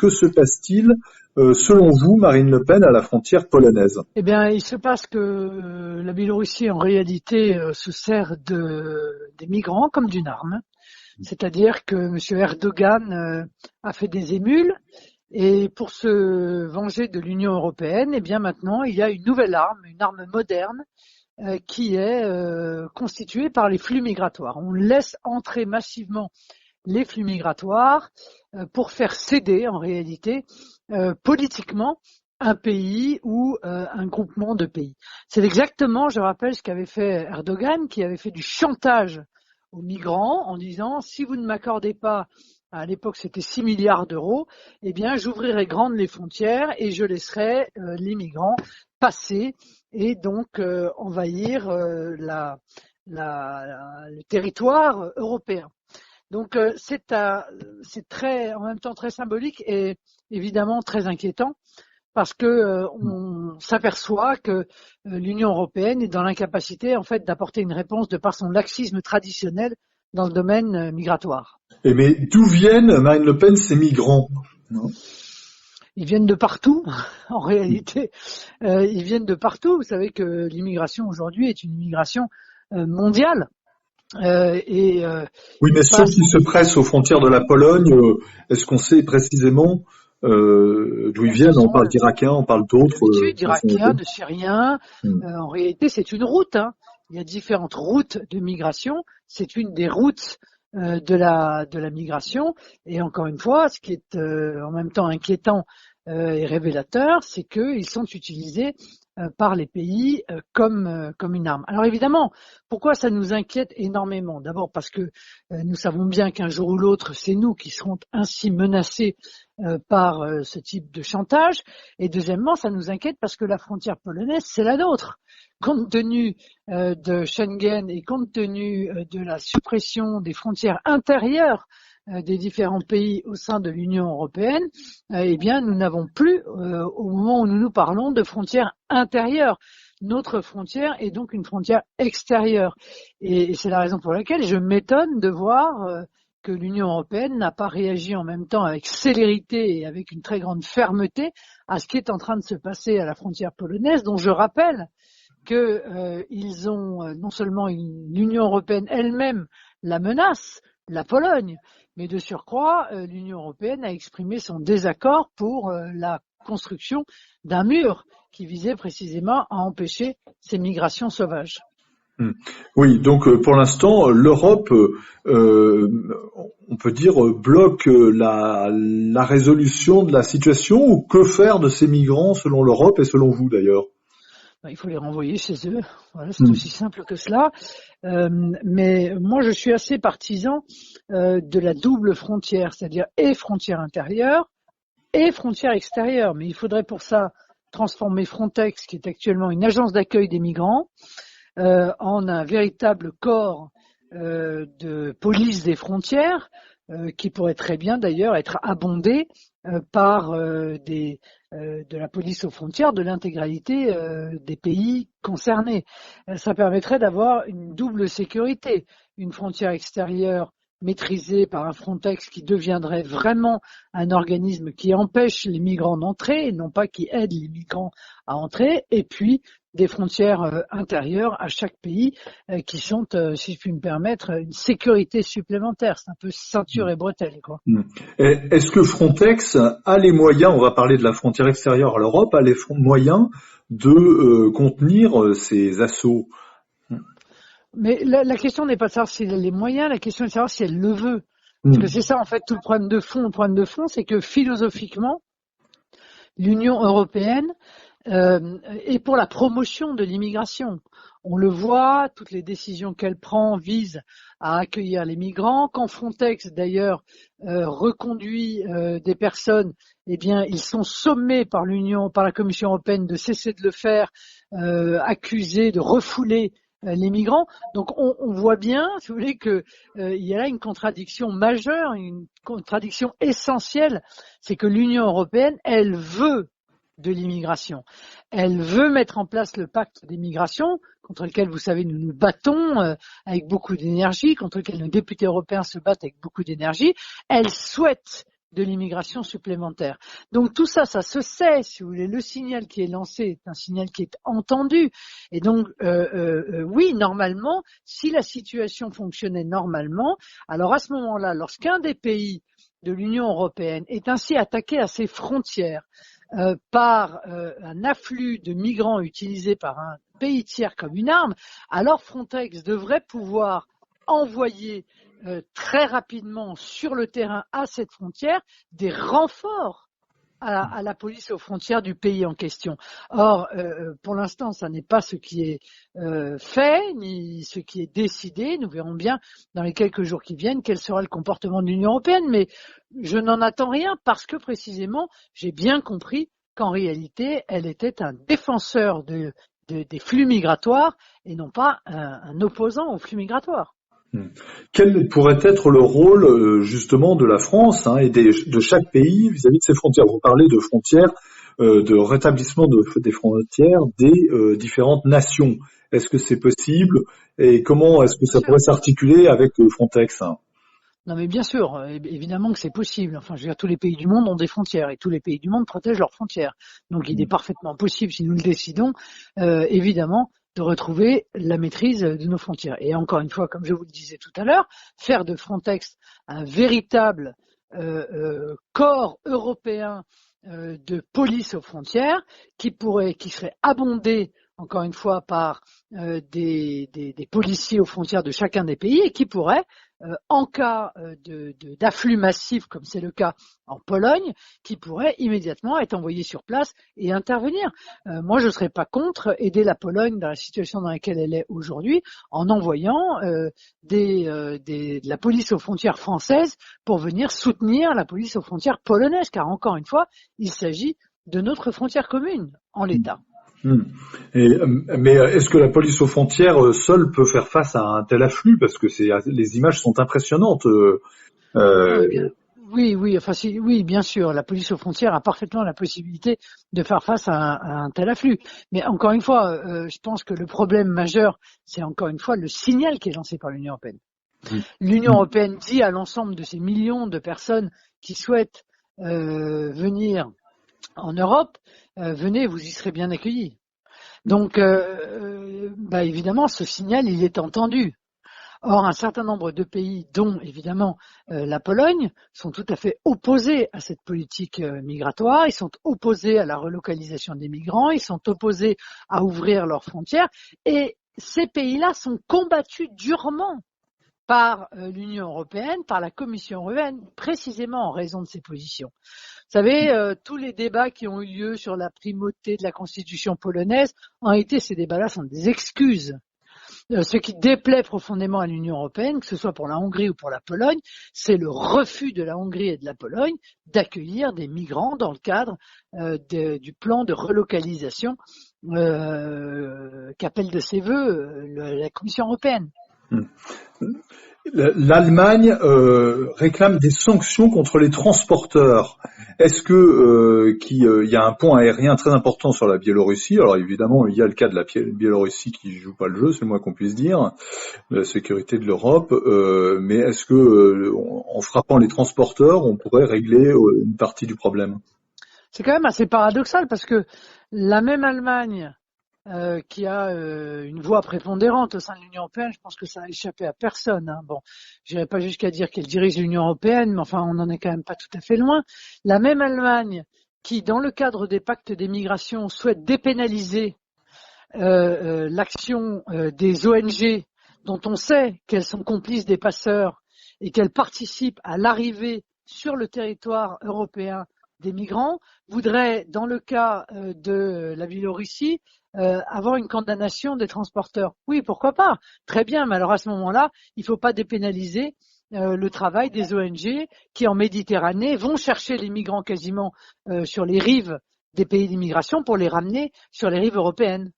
Que se passe-t-il, selon vous, Marine Le Pen, à la frontière polonaise? Eh bien, il se passe que la Biélorussie, en réalité, se sert des migrants comme d'une arme. C'est-à-dire que M. Erdogan a fait des émules et pour se venger de l'Union européenne, eh bien maintenant, il y a une nouvelle arme, une arme moderne qui est constituée par les flux migratoires. On laisse entrer massivement les flux migratoires pour faire céder, en réalité, politiquement, un pays ou un groupement de pays. C'est exactement, je rappelle, ce qu'avait fait Erdogan, qui avait fait du chantage aux migrants en disant si vous ne m'accordez pas, à l'époque c'était 6 milliards d'euros, eh bien j'ouvrirai grandes les frontières et je laisserai les migrants passer et donc envahir le territoire européen. Donc c'est très, en même temps très symbolique et évidemment très inquiétant parce que on s'aperçoit que l'Union européenne est dans l'incapacité en fait d'apporter une réponse de par son laxisme traditionnel dans le domaine migratoire. Et mais d'où viennent, Marine Le Pen, ces migrants? Ils viennent de partout, en réalité. Ils viennent de partout. Vous savez que l'immigration aujourd'hui est une immigration mondiale. Oui, mais ceux qui se pressent aux frontières de la Pologne, est-ce qu'on sait précisément d'où ils viennent? On parle d'Irakiens, on parle d'autres. D'Irakiens, de Syriens. En réalité, c'est une route. Il y a différentes routes de migration. C'est une des routes de la migration. Et encore une fois, ce qui est en même temps inquiétant et révélateur, c'est qu'ils sont utilisés par les pays comme une arme. Alors évidemment, pourquoi ça nous inquiète énormément? D'abord parce que nous savons bien qu'un jour ou l'autre, c'est nous qui serons ainsi menacés par ce type de chantage. Et deuxièmement, ça nous inquiète parce que la frontière polonaise, c'est la nôtre. Compte tenu de Schengen et compte tenu de la suppression des frontières intérieures des différents pays au sein de l'Union européenne, eh bien, nous n'avons plus, au moment où nous nous parlons, de frontières intérieures. Notre frontière est donc une frontière extérieure. Et c'est la raison pour laquelle je m'étonne de voir que l'Union européenne n'a pas réagi en même temps avec célérité et avec une très grande fermeté à ce qui est en train de se passer à la frontière polonaise, dont je rappelle qu'ils ont non seulement l'Union européenne elle-même la menace, la Pologne, mais de surcroît, l'Union européenne a exprimé son désaccord pour la construction d'un mur qui visait précisément à empêcher ces migrations sauvages. Oui, donc pour l'instant, l'Europe, on peut dire, bloque la résolution de la situation, ou que faire de ces migrants selon l'Europe et selon vous d'ailleurs? Il faut les renvoyer chez eux. Voilà, c'est aussi simple que cela. Mais moi, je suis assez partisan de la double frontière, c'est-à-dire et frontière intérieure et frontière extérieure. Mais il faudrait pour ça transformer Frontex, qui est actuellement une agence d'accueil des migrants, en un véritable corps de police des frontières, qui pourrait très bien d'ailleurs être abondé par de la police aux frontières de l'intégralité des pays concernés. Ça permettrait d'avoir une double sécurité, une frontière extérieure maîtrisée par un Frontex qui deviendrait vraiment un organisme qui empêche les migrants d'entrer et non pas qui aide les migrants à entrer, et puis des frontières intérieures à chaque pays qui sont, si je puis me permettre, une sécurité supplémentaire. C'est un peu ceinture et bretelles, quoi. Est-ce que Frontex a les moyens, on va parler de la frontière extérieure à l'Europe, a les moyens de contenir ces assauts? Mais la question n'est pas de savoir si elle a les moyens, la question est de savoir si elle le veut. Parce que c'est ça, en fait, tout le problème de fond. Le problème de fond, c'est que philosophiquement, l'Union européenne est pour la promotion de l'immigration. On le voit, toutes les décisions qu'elle prend visent à accueillir les migrants. Quand Frontex, d'ailleurs, reconduit des personnes, eh bien, ils sont sommés par la Commission européenne de cesser de le faire, accusés de refouler les migrants. Donc on voit bien, si vous voulez, que il y a là une contradiction majeure, une contradiction essentielle, c'est que l'Union européenne, elle veut de l'immigration. Elle veut mettre en place le pacte des migrations, contre lequel, vous savez, nous nous battons avec beaucoup d'énergie, contre lequel nos députés européens se battent avec beaucoup d'énergie. Elle souhaite de l'immigration supplémentaire. Donc tout ça, ça se sait, si vous voulez. Le signal qui est lancé est un signal qui est entendu. Et donc, oui, normalement, si la situation fonctionnait normalement, alors à ce moment-là, lorsqu'un des pays de l'Union européenne est ainsi attaqué à ses frontières par un afflux de migrants utilisés par un pays tiers comme une arme, alors Frontex devrait pouvoir envoyer très rapidement sur le terrain à cette frontière des renforts à la police aux frontières du pays en question. Or, pour l'instant, ça n'est pas ce qui est fait, ni ce qui est décidé. Nous verrons bien dans les quelques jours qui viennent quel sera le comportement de l'Union européenne, mais je n'en attends rien parce que précisément, j'ai bien compris qu'en réalité, elle était un défenseur des flux migratoires et non pas un opposant aux flux migratoires. Quel pourrait être le rôle justement de la France et de chaque pays vis-à-vis de ses frontières? Vous parlez de frontières, de rétablissement des frontières des différentes nations. Est-ce que c'est possible et comment est-ce que ça pourrait s'articuler avec Frontex? Non mais bien sûr, évidemment que c'est possible. Enfin, je veux dire, tous les pays du monde ont des frontières et tous les pays du monde protègent leurs frontières. Donc il est parfaitement possible, si nous le décidons, évidemment, de retrouver la maîtrise de nos frontières. Et encore une fois, comme je vous le disais tout à l'heure, faire de Frontex un véritable corps européen de police aux frontières qui serait abondé encore une fois par des policiers aux frontières de chacun des pays et qui pourrait, en cas d'afflux massif, comme c'est le cas en Pologne, qui pourrait immédiatement être envoyé sur place et intervenir. Moi, je ne serais pas contre aider la Pologne dans la situation dans laquelle elle est aujourd'hui en envoyant de la police aux frontières française pour venir soutenir la police aux frontières polonaises, car encore une fois, il s'agit de notre frontière commune en l'état. Mais est-ce que la police aux frontières seule peut faire face à un tel afflux? Parce que les images sont impressionnantes. Oui, bien sûr, la police aux frontières a parfaitement la possibilité de faire face à un tel afflux. Mais encore une fois, je pense que le problème majeur, c'est encore une fois le signal qui est lancé par l'Union européenne. L'Union européenne dit à l'ensemble de ces millions de personnes qui souhaitent venir en Europe, venez, vous y serez bien accueillis. Donc, évidemment, ce signal, il est entendu. Or, un certain nombre de pays, dont évidemment la Pologne, sont tout à fait opposés à cette politique migratoire, ils sont opposés à la relocalisation des migrants, ils sont opposés à ouvrir leurs frontières, et ces pays-là sont combattus durement par l'Union européenne, par la Commission européenne, précisément en raison de ces positions. Vous savez, tous les débats qui ont eu lieu sur la primauté de la Constitution polonaise, en réalité, ces débats-là sont des excuses. Ce qui déplaît profondément à l'Union européenne, que ce soit pour la Hongrie ou pour la Pologne, c'est le refus de la Hongrie et de la Pologne d'accueillir des migrants dans le cadre du plan de relocalisation qu'appelle de ses vœux la Commission européenne. L'Allemagne réclame des sanctions contre les transporteurs. Est-ce que il y a un pont aérien très important sur la Biélorussie? Alors évidemment, il y a le cas de la Biélorussie qui joue pas le jeu, c'est le moins qu'on puisse dire, de la sécurité de l'Europe. Mais est-ce que en frappant les transporteurs, on pourrait régler une partie du problème? C'est quand même assez paradoxal parce que la même Allemagne qui a une voix prépondérante au sein de l'Union européenne, je pense que ça a échappé à personne. Bon, j'irai pas jusqu'à dire qu'elle dirige l'Union européenne, mais enfin, on n'en est quand même pas tout à fait loin. La même Allemagne qui, dans le cadre des pactes des migrations, souhaite dépénaliser l'action des ONG, dont on sait qu'elles sont complices des passeurs et qu'elles participent à l'arrivée sur le territoire européen des migrants, voudrait, dans le cas de la Biélorussie, avoir une condamnation des transporteurs. Oui, pourquoi pas? Très bien, mais alors à ce moment-là, il ne faut pas dépénaliser le travail des ONG qui, en Méditerranée, vont chercher les migrants quasiment sur les rives des pays d'immigration pour les ramener sur les rives européennes.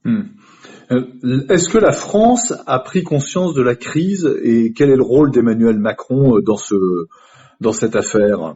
Est-ce que la France a pris conscience de la crise et quel est le rôle d'Emmanuel Macron dans cette affaire?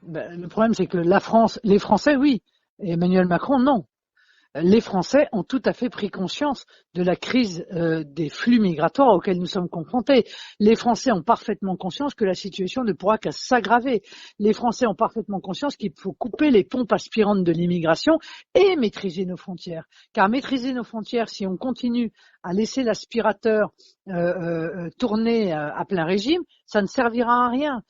Le problème, c'est que la France, les Français, oui, et Emmanuel Macron, non. les Français ont tout à fait pris conscience de la crise des flux migratoires auxquels nous sommes confrontés. Les Français ont parfaitement conscience que la situation ne pourra qu'à s'aggraver. Les Français ont parfaitement conscience qu'il faut couper les pompes aspirantes de l'immigration et maîtriser nos frontières. Car maîtriser nos frontières, si on continue à laisser l'aspirateur tourner à plein régime, ça ne servira à rien.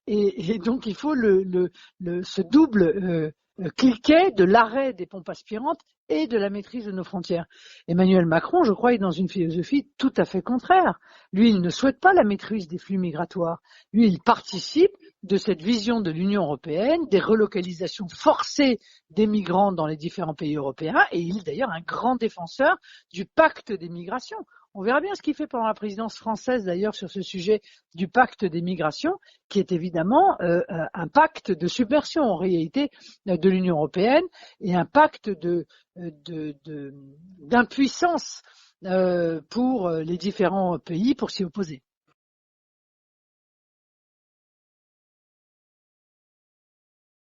Et donc il faut ce double cliquet de l'arrêt des pompes aspirantes et de la maîtrise de nos frontières. Emmanuel Macron, je crois, est dans une philosophie tout à fait contraire. Lui, il ne souhaite pas la maîtrise des flux migratoires. Lui, il participe de cette vision de l'Union européenne, des relocalisations forcées des migrants dans les différents pays européens, et il est d'ailleurs un grand défenseur du pacte des migrations. On verra bien ce qu'il fait pendant la présidence française d'ailleurs sur ce sujet du pacte des migrations, qui est évidemment un pacte de submersion en réalité de l'Union européenne et un pacte d'impuissance pour les différents pays pour s'y opposer.